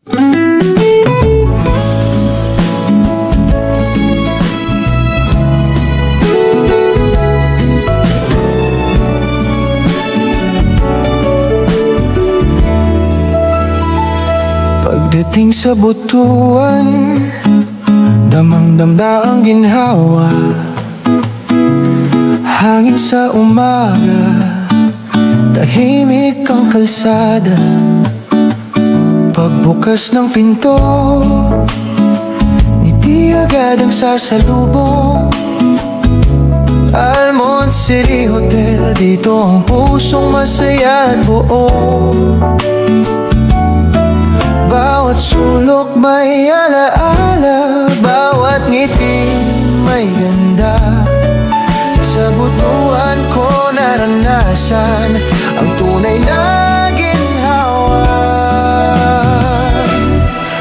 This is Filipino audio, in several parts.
Pagdating sa butuan, damang-damda ang ginhawa. Hangin sa umaga, tahimik ang kalsada. Pagbukas ng pinto, ngiti agad ang sasalubong. Almond City Hotel, dito ang pusong masaya at buo. Bawat sulok may alaala, bawat ngiti may ganda. Sa butuan ko naranasan ang tunay na ginhawa.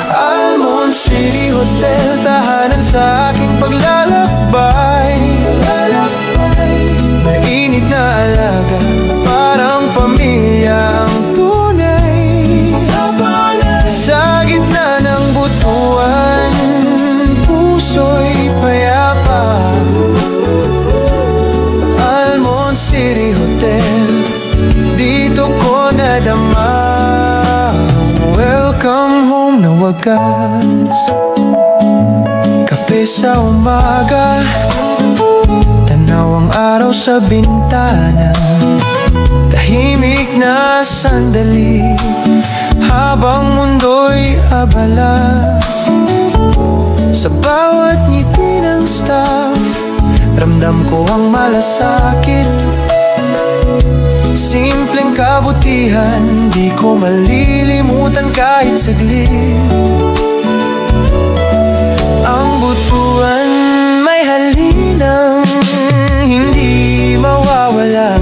Almond City Hotel, tahanan sa aking paglalakbay. Mainit na alaga, parang pamilya ang tunay. Sa gitna ng butuan, puso'y payapa. Almond City Hotel, dito ko nadama. Welcome home na wagas. Kape sa umaga, tanaw ang araw sa bintana. Tahimik na sandali habang mundo'y abala. Sa bawat ngiti ng staff, ramdam ko ang malasakit. Simpleng kabutihan, di ko malilimutan kahit saglit. Ang butuan may halinang hindi mawawala.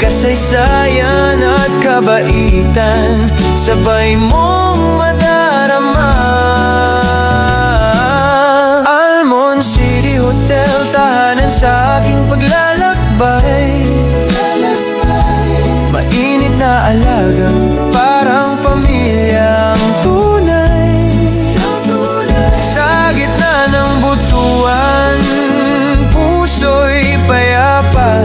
Kasaysayan at kabaitan, sabay mong madarama. Almond City Hotel, tahanan sa aking paglalakbay. Mainit na alaga, parang pamilya ang tunay. Sa gitna ng butuan, puso'y payapa.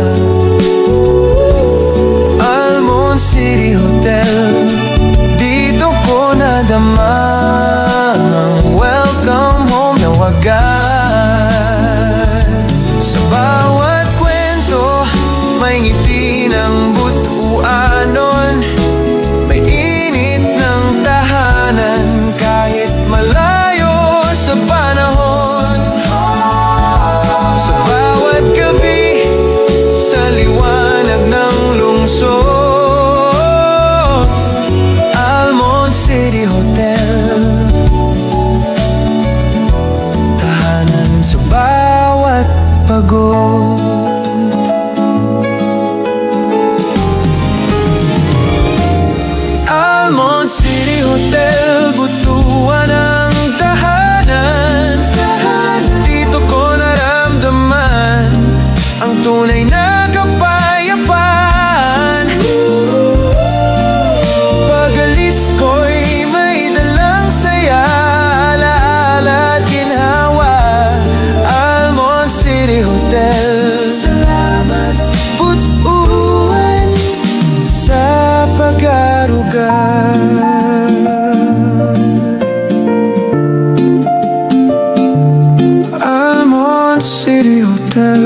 Almond City Hotel, dito ko nadama ang welcome home na wagas. Sa bawat kwento, may ngiti ng butuanon. May init ng tahanan, kahit malayo sa panahon. Sa bawat gabi, sa liwanag ng lungsod, Almond City Hotel, tahanan sa bawat pagod. Almond City Hotel, butuan ang tahanan. Dito ko naramdaman ang tunay na kapayapaan. Pag-alis ko'y may dalang saya, alaala at ginhawa. Almond City Hotel, salamat butuan sa pag-aruga. Almond City Hotel.